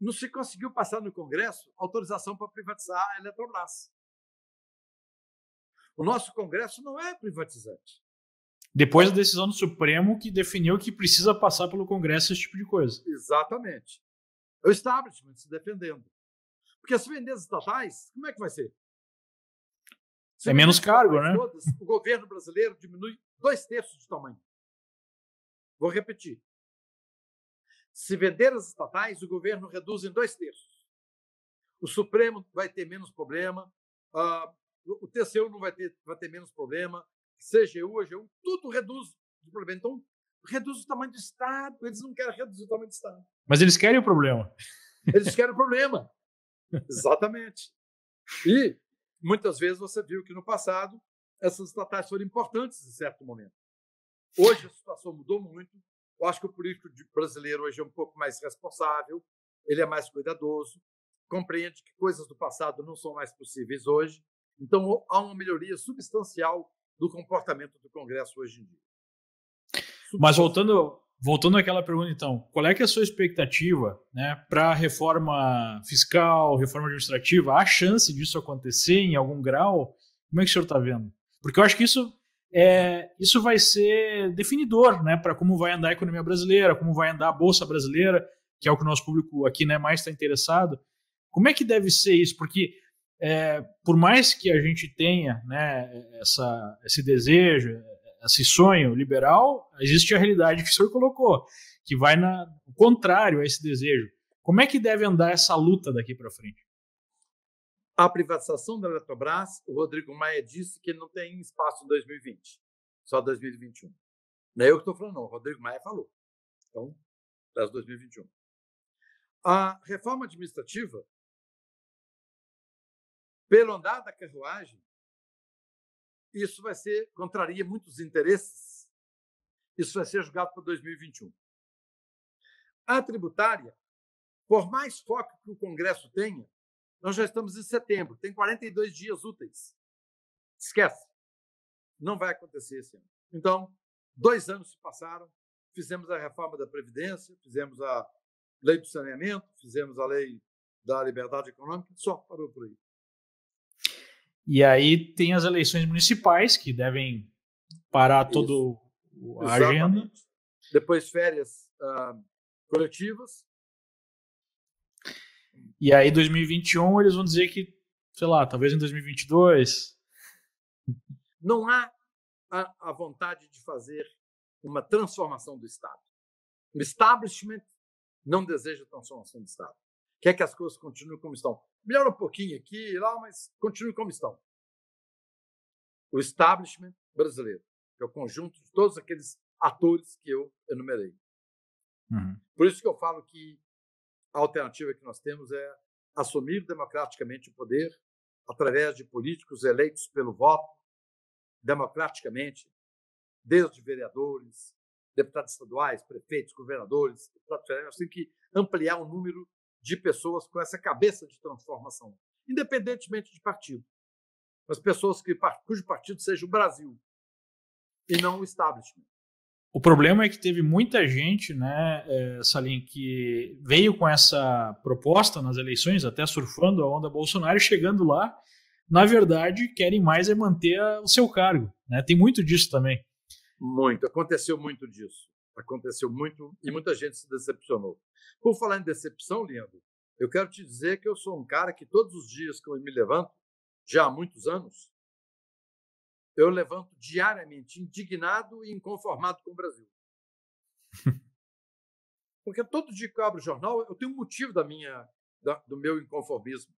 Não se conseguiu passar no Congresso autorização para privatizar a Eletrobras. O nosso Congresso não é privatizante. Depois da decisão do Supremo que definiu que precisa passar pelo Congresso esse tipo de coisa. Exatamente. É o establishment se defendendo. Porque se vender as estatais, como é que vai ser? É menos cargo, né? Todas, o governo brasileiro diminui 2/3 de tamanho. Vou repetir. Se vender as estatais, o governo reduz em 2/3. O Supremo vai ter menos problema, o TCU não vai ter menos problema, CGU, AGU, tudo reduz o problema. Então, reduz o tamanho do Estado. Eles não querem reduzir o tamanho do Estado. Mas eles querem o problema. Eles querem o problema. Exatamente. E, muitas vezes, você viu que no passado essas estatais foram importantes em certo momento. Hoje a situação mudou muito. Eu acho que o político brasileiro hoje é um pouco mais responsável, ele é mais cuidadoso, compreende que coisas do passado não são mais possíveis hoje. Então, há uma melhoria substancial do comportamento do Congresso hoje em dia. Mas voltando àquela pergunta, então, qual é que é a sua expectativa, né, para a reforma fiscal, reforma administrativa? Há chance disso acontecer em algum grau? Como é que o senhor está vendo? Porque eu acho que isso vai ser definidor, né, para como vai andar a economia brasileira, como vai andar a Bolsa Brasileira, que é o que o nosso público aqui, né, mais está interessado. Como é que deve ser isso? Porque por mais que a gente tenha, né, esse desejo, esse sonho liberal, existe a realidade que o senhor colocou, que vai no contrário a esse desejo. Como é que deve andar essa luta daqui para frente? A privatização da Eletrobras, o Rodrigo Maia disse que não tem espaço em 2020, só 2021. Não é eu que estou falando, não. O Rodrigo Maia falou. Então, das 2021. A reforma administrativa, pelo andar da carruagem, isso contraria muitos interesses. Isso vai ser julgado para 2021. A tributária, por mais foco que o Congresso tenha, nós já estamos em setembro, tem 42 dias úteis. Esquece. Não vai acontecer esse ano. Então, 2 anos se passaram, fizemos a reforma da Previdência, fizemos a lei do saneamento, fizemos a lei da liberdade econômica, só parou por aí. E aí tem as eleições municipais, que devem parar toda a agenda. Depois férias coletivas. E aí 2021 eles vão dizer que, sei lá, talvez em 2022... Não há a vontade de fazer uma transformação do Estado. O establishment não deseja transformação do Estado. Quer que as coisas continuem como estão. Melhora um pouquinho aqui e lá, mas continue como estão. O establishment brasileiro, que é o conjunto de todos aqueles atores que eu enumerei. Por isso que eu falo que a alternativa que nós temos é assumir democraticamente o poder através de políticos eleitos pelo voto, democraticamente, desde vereadores, deputados estaduais, prefeitos, governadores, deputados federais. Nós temos que ampliar o número de pessoas com essa cabeça de transformação, independentemente de partido. As pessoas cujo partido seja o Brasil e não o establishment. O problema é que teve muita gente, né, Salim, que veio com essa proposta nas eleições, até surfando a onda Bolsonaro, e chegando lá, na verdade, querem mais é manter o seu cargo. Né? Tem muito disso também. Muito. Aconteceu muito disso. Aconteceu muito e muita gente se decepcionou. Por falar em decepção, Leandro, eu quero te dizer que eu sou um cara que todos os dias que eu me levanto, já há muitos anos, eu levanto diariamente indignado e inconformado com o Brasil. Porque todo dia que eu abro o jornal, eu tenho um motivo do meu inconformismo.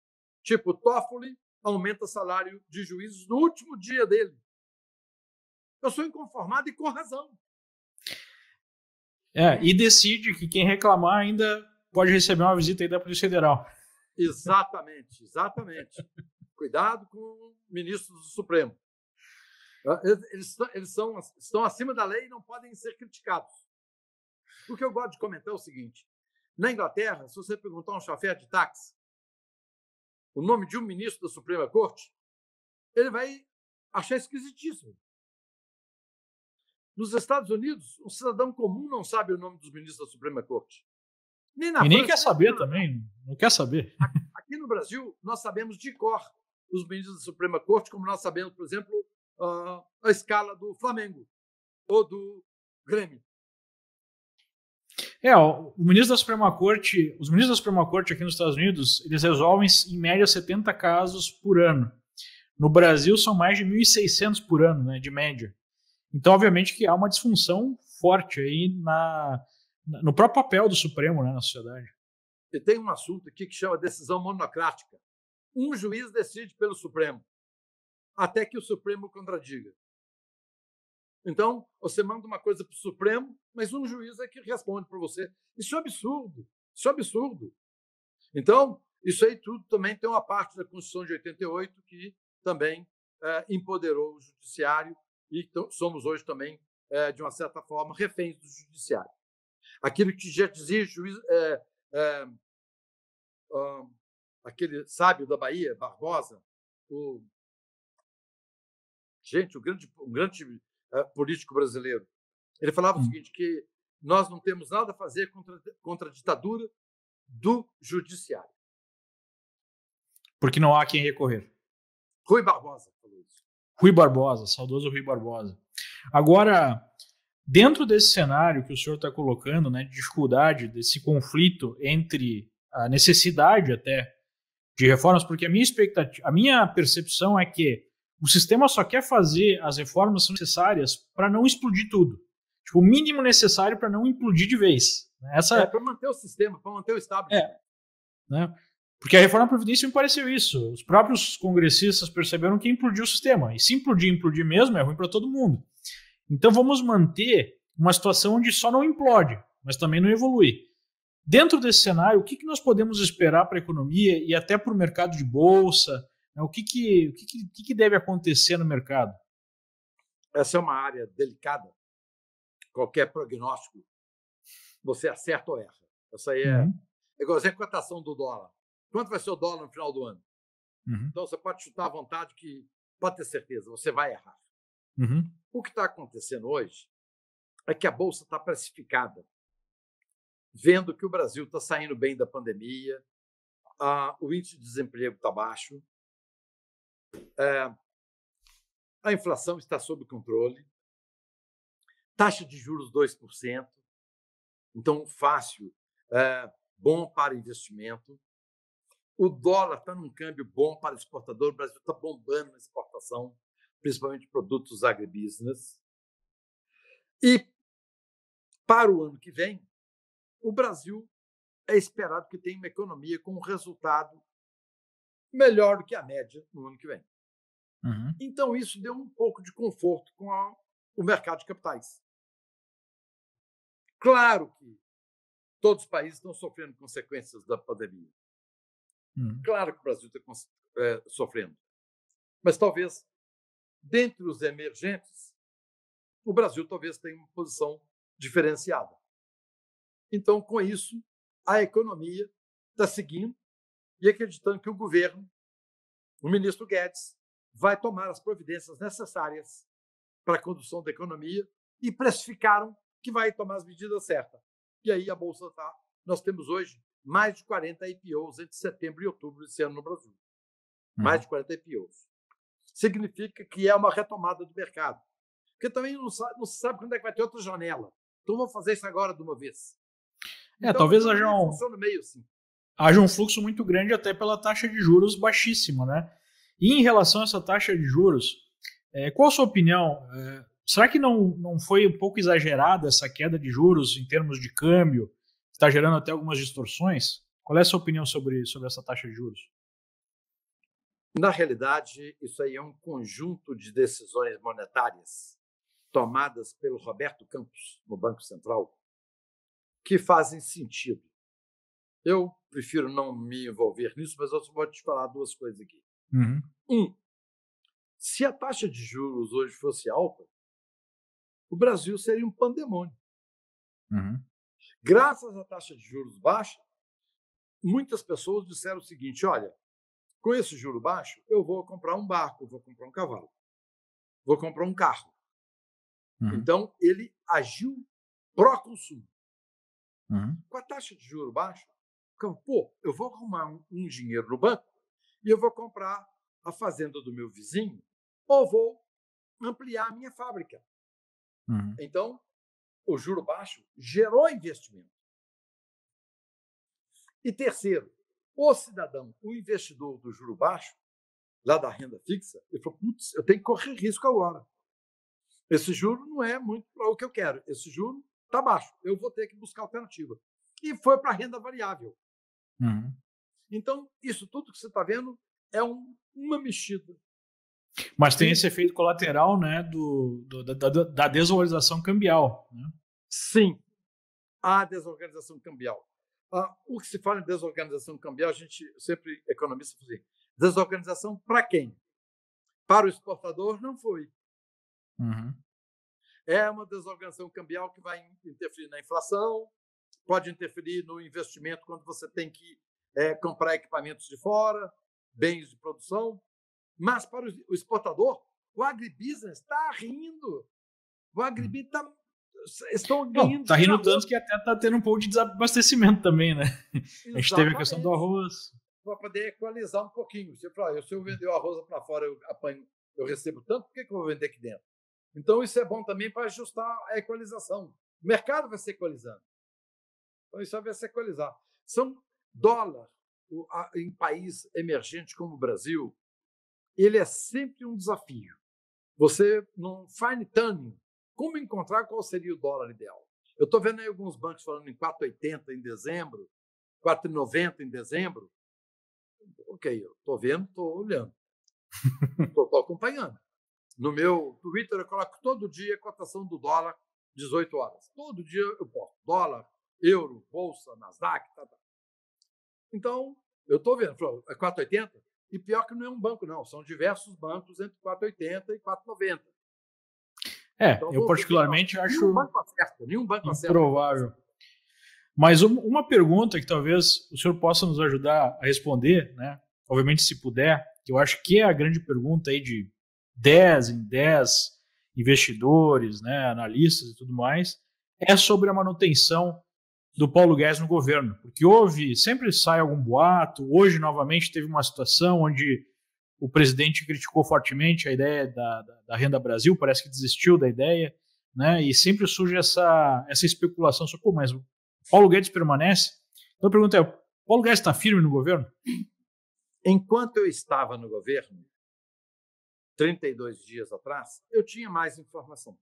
Tipo, o Toffoli aumenta o salário de juízes no último dia dele. Eu sou inconformado e com razão. E decide que quem reclamar ainda pode receber uma visita aí da Polícia Federal. Exatamente, exatamente. Cuidado com ministros do Supremo. Eles estão acima da lei e não podem ser criticados. O que eu gosto de comentar é o seguinte: na Inglaterra, se você perguntar a um chofer de táxi o nome de um ministro da Suprema Corte, ele vai achar esquisitíssimo. Nos Estados Unidos, um cidadão comum não sabe o nome dos ministros da Suprema Corte. Nem na França, quer saber também, não quer saber. Aqui no Brasil, nós sabemos de cor os ministros da Suprema Corte, como nós sabemos, por exemplo, a escala do Flamengo ou do Grêmio. O ministro da Suprema Corte, os ministros da Suprema Corte aqui nos Estados Unidos, eles resolvem em média 70 casos por ano. No Brasil são mais de 1.600 por ano, né, de média. Então, obviamente que há uma disfunção forte aí no próprio papel do Supremo, né, na sociedade. E tem um assunto aqui que chama decisão monocrática. Um juiz decide pelo Supremo, até que o Supremo contradiga. Então, você manda uma coisa para o Supremo, mas um juiz é que responde por você. Isso é absurdo. Isso é absurdo. Então, isso aí tudo também tem uma parte da Constituição de 88 que também empoderou o judiciário e somos hoje também, de uma certa forma, reféns do judiciário. Aquilo que já dizia aquele sábio da Bahia, Barbosa, um grande político brasileiro. Ele falava o seguinte, que nós não temos nada a fazer contra a ditadura do judiciário. Porque não há quem recorrer. Rui Barbosa falou isso. Rui Barbosa, saudoso Rui Barbosa. Agora, dentro desse cenário que o senhor está colocando, né, de dificuldade, desse conflito entre a necessidade até de reformas, porque a minha percepção é que o sistema só quer fazer as reformas necessárias para não explodir tudo. Tipo, o mínimo necessário para não implodir de vez. Para manter o sistema, para manter o establishment. Né? Porque a reforma da Previdência me pareceu isso. Os próprios congressistas perceberam que implodiu o sistema. E se implodir mesmo, é ruim para todo mundo. Então vamos manter uma situação onde só não implode, mas também não evolui. Dentro desse cenário, o que nós podemos esperar para a economia e até para o mercado de bolsa? O que deve acontecer no mercado? Essa é uma área delicada. Qualquer prognóstico, você acerta ou erra. Essa aí é igualzinho a cotação do dólar. Quanto vai ser o dólar no final do ano? Então, você pode chutar à vontade que, pode ter certeza, você vai errar. O que está acontecendo hoje é que a Bolsa está precificada, vendo que o Brasil está saindo bem da pandemia, o índice de desemprego está baixo, a inflação está sob controle, taxa de juros 2%, então fácil, bom para investimento. O dólar está num câmbio bom para exportador, o Brasil está bombando na exportação, principalmente produtos agribusiness. E para o ano que vem, o Brasil é esperado que tenha uma economia com um resultado melhor do que a média no ano que vem. Então, isso deu um pouco de conforto com o mercado de capitais. Claro que todos os países estão sofrendo consequências da pandemia. Claro que o Brasil está sofrendo. Mas talvez, dentre os emergentes, o Brasil talvez tenha uma posição diferenciada. Então, com isso, a economia está seguindo e acreditando que o governo, o ministro Guedes, vai tomar as providências necessárias para a condução da economia e precificaram que vai tomar as medidas certas. E aí a Bolsa está... Nós temos hoje mais de 40 IPOs entre setembro e outubro desse ano no Brasil. Mais de 40 IPOs. Significa que é uma retomada do mercado. Porque também não se sabe quando é que vai ter outra janela. Então, vamos fazer isso agora de uma vez. Então, talvez haja um fluxo muito grande até pela taxa de juros baixíssima, né? E em relação a essa taxa de juros, qual a sua opinião? Será que não foi um pouco exagerada essa queda de juros em termos de câmbio? Está gerando até algumas distorções? Qual é a sua opinião sobre essa taxa de juros? Na realidade, isso aí é um conjunto de decisões monetárias tomadas pelo Roberto Campos, no Banco Central, que fazem sentido. Eu prefiro não me envolver nisso, mas eu só vou te falar duas coisas aqui. Se a taxa de juros hoje fosse alta, o Brasil seria um pandemônio. Graças à taxa de juros baixa, muitas pessoas disseram o seguinte: olha, com esse juro baixo, eu vou comprar um barco, vou comprar um cavalo, vou comprar um carro. Então, ele agiu pró-consumo. Com a taxa de juro baixa, eu vou arrumar um dinheiro no banco e eu vou comprar a fazenda do meu vizinho ou vou ampliar a minha fábrica. Então, o juro baixo gerou investimento. E terceiro, o cidadão, o investidor do juro baixo, lá da renda fixa, ele falou, putz, eu tenho que correr risco agora. Esse juro não é muito para o que eu quero. Esse juro está baixo. Eu vou ter que buscar alternativa. E foi para a renda variável. Então, isso tudo que você está vendo é uma mexida. Mas tem esse efeito colateral, né, da desvalorização cambial. Né? Sim, a desorganização cambial. O que se fala em desorganização cambial, a gente sempre, economista, fala assim, desorganização para quem? Para o exportador, não foi. É uma desorganização cambial que vai interferir na inflação, pode interferir no investimento quando você tem que comprar equipamentos de fora, bens de produção, mas para o exportador, o agribusiness está rindo. O agribusiness estão ganhando. Está rindo tanto que até está tendo um pouco de desabastecimento também, né? Exatamente. A gente teve a questão do arroz. Para poder equalizar um pouquinho. Se eu vender o arroz para fora, eu recebo tanto, por que eu vou vender aqui dentro? Então, isso é bom também para ajustar a equalização. O mercado vai se equalizando. Então, isso vai se equalizar. Dólar em país emergente como o Brasil, ele é sempre um desafio. Você, num fine tuning, como encontrar qual seria o dólar ideal? Eu estou vendo aí alguns bancos falando em 4,80 em dezembro, 4,90 em dezembro. Ok, eu estou vendo, estou olhando, estou acompanhando. No meu Twitter, eu coloco todo dia a cotação do dólar, 18 horas. Todo dia eu posto dólar, euro, bolsa, Nasdaq, tá. Então, eu estou vendo, é 4,80? E pior que não é um banco, não. São diversos bancos entre 4,80 e 4,90. Então, eu particularmente acho nenhum banco acerta. Improvável. Mas uma pergunta que talvez o senhor possa nos ajudar a responder, né? Obviamente, se puder, que eu acho que é a grande pergunta aí de 10 em 10 investidores, né, analistas e tudo mais, é sobre a manutenção do Paulo Guedes no governo. Porque sempre sai algum boato, hoje novamente teve uma situação onde o presidente criticou fortemente a ideia da Renda Brasil, parece que desistiu da ideia, né, e sempre surge essa especulação sobre, mas o Paulo Guedes permanece? Então a pergunta é, Paulo Guedes está firme no governo? Enquanto eu estava no governo, 32 dias atrás, eu tinha mais informação.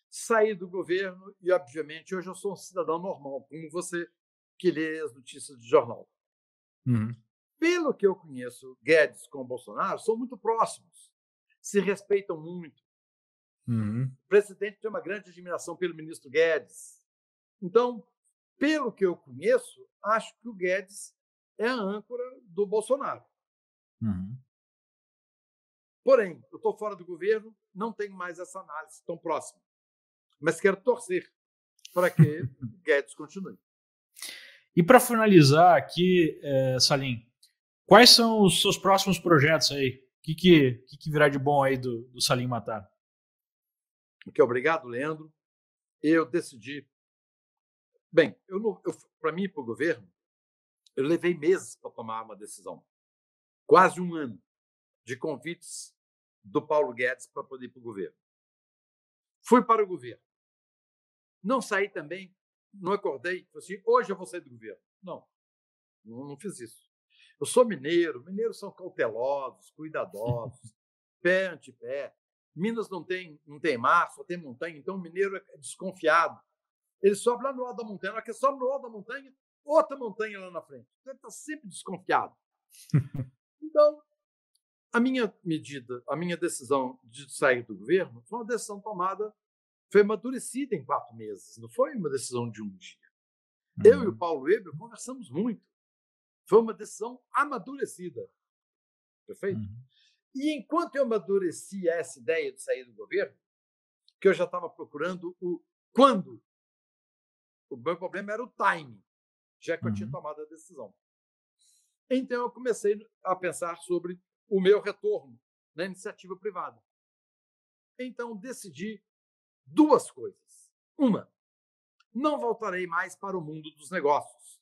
Saí do governo e, obviamente, hoje eu sou um cidadão normal, como você que lê as notícias do jornal. Pelo que eu conheço, Guedes com o Bolsonaro são muito próximos, se respeitam muito. O presidente tem uma grande admiração pelo ministro Guedes. Então, pelo que eu conheço, acho que o Guedes é a âncora do Bolsonaro. Porém, eu estou fora do governo, não tenho mais essa análise tão próxima. Mas quero torcer para que Guedes continue. E para finalizar aqui, Salim, quais são os seus próximos projetos aí? O que virá de bom aí do Salim Matar? Obrigado, Leandro. Eu decidi. Bem, para mim, para o governo, eu levei meses para tomar uma decisão. Quase um ano de convites do Paulo Guedes para poder ir para o governo. Fui para o governo. Não saí também, não acordei, falei assim, hoje eu vou sair do governo. Não fiz isso. Eu sou mineiro, mineiros são cautelosos, cuidadosos, pé ante pé. Minas não tem mar, só tem montanha, então o mineiro é desconfiado. Ele sobe lá no alto da montanha, na hora que sobe no alto da montanha, outra montanha lá na frente. Então ele está sempre desconfiado. Então, a minha decisão de sair do governo foi uma decisão tomada, foi amadurecida em 4 meses, não foi uma decisão de um dia. Eu e o Paulo Weber conversamos muito. Foi uma decisão amadurecida. Perfeito? E enquanto eu amadurecia essa ideia de sair do governo, que eu já estava procurando quando. O meu problema era o timing, já que eu tinha tomado a decisão. Então, eu comecei a pensar sobre o meu retorno na iniciativa privada. Então, decidi duas coisas. Uma, não voltarei mais para o mundo dos negócios.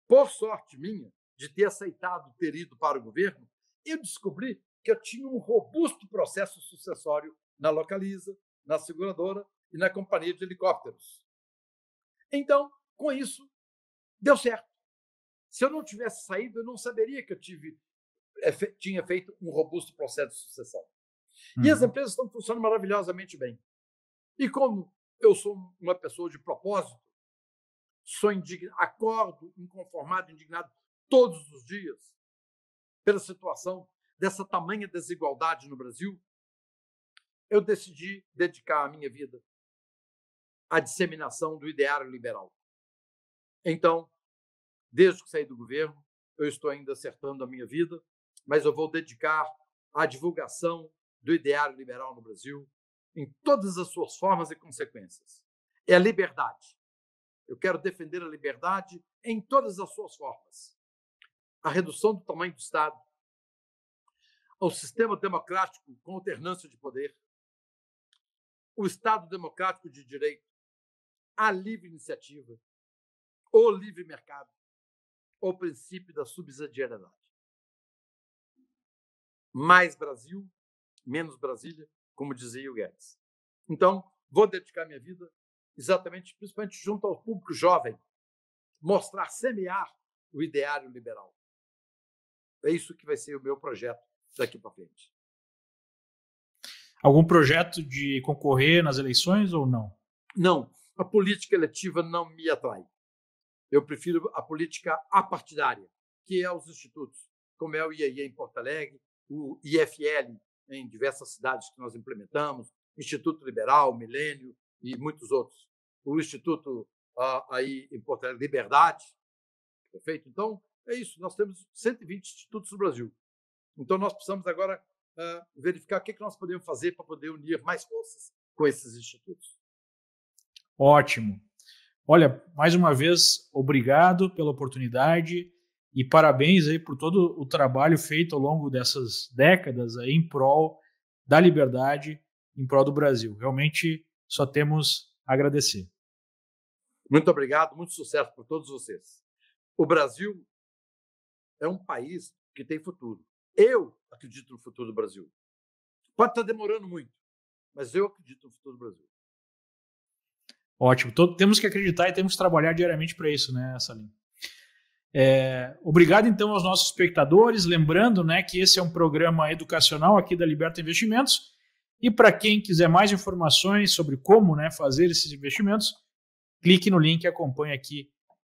Por sorte minha, de ter aceitado ter ido para o governo, eu descobri que eu tinha um robusto processo sucessório na Localiza, na seguradora e na companhia de helicópteros. Então, com isso, deu certo. Se eu não tivesse saído, eu não saberia que eu tinha feito um robusto processo de sucessão. E as empresas estão funcionando maravilhosamente bem. E como eu sou uma pessoa de propósito, acordo inconformado, indignado todos os dias pela situação dessa tamanha desigualdade no Brasil, eu decidi dedicar a minha vida à disseminação do ideário liberal. Então, desde que saí do governo, eu estou ainda acertando a minha vida, mas eu vou dedicar à divulgação do ideário liberal no Brasil em todas as suas formas e consequências. É a liberdade. Eu quero defender a liberdade em todas as suas formas. A redução do tamanho do Estado, o sistema democrático com alternância de poder, o Estado democrático de direito, a livre iniciativa, o livre mercado, o princípio da subsidiariedade. Mais Brasil, menos Brasília, como dizia o Guedes. Então, vou dedicar minha vida exatamente, principalmente junto ao público jovem, mostrar, semear o ideário liberal. É isso que vai ser o meu projeto daqui para frente. Algum projeto de concorrer nas eleições ou não? Não, a política eletiva não me atrai. Eu prefiro a política apartidária, que é os institutos, como é o IAIA em Porto Alegre, o IFL em diversas cidades que nós implementamos, Instituto Liberal, Milênio e muitos outros. O Instituto aí em Porto Alegre, Liberdade, perfeito? Então, é isso, nós temos 120 institutos no Brasil. Então, nós precisamos agora verificar o que nós podemos fazer para poder unir mais forças com esses institutos. Ótimo. Olha, mais uma vez, obrigado pela oportunidade e parabéns aí por todo o trabalho feito ao longo dessas décadas aí em prol da liberdade, em prol do Brasil. Realmente só temos a agradecer. Muito obrigado, muito sucesso para todos vocês. O Brasil é um país que tem futuro. Eu acredito no futuro do Brasil. Pode estar demorando muito, mas eu acredito no futuro do Brasil. Ótimo. Temos que acreditar e temos que trabalhar diariamente para isso, né, Salim? Obrigado, então, aos nossos espectadores. Lembrando, né, que esse é um programa educacional aqui da Liberta Investimentos. E para quem quiser mais informações sobre como, né, fazer esses investimentos, clique no link e acompanhe aqui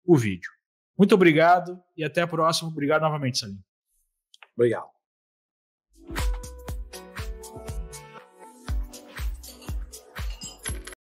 o vídeo. Muito obrigado e até a próxima. Obrigado novamente, Salim. Obrigado.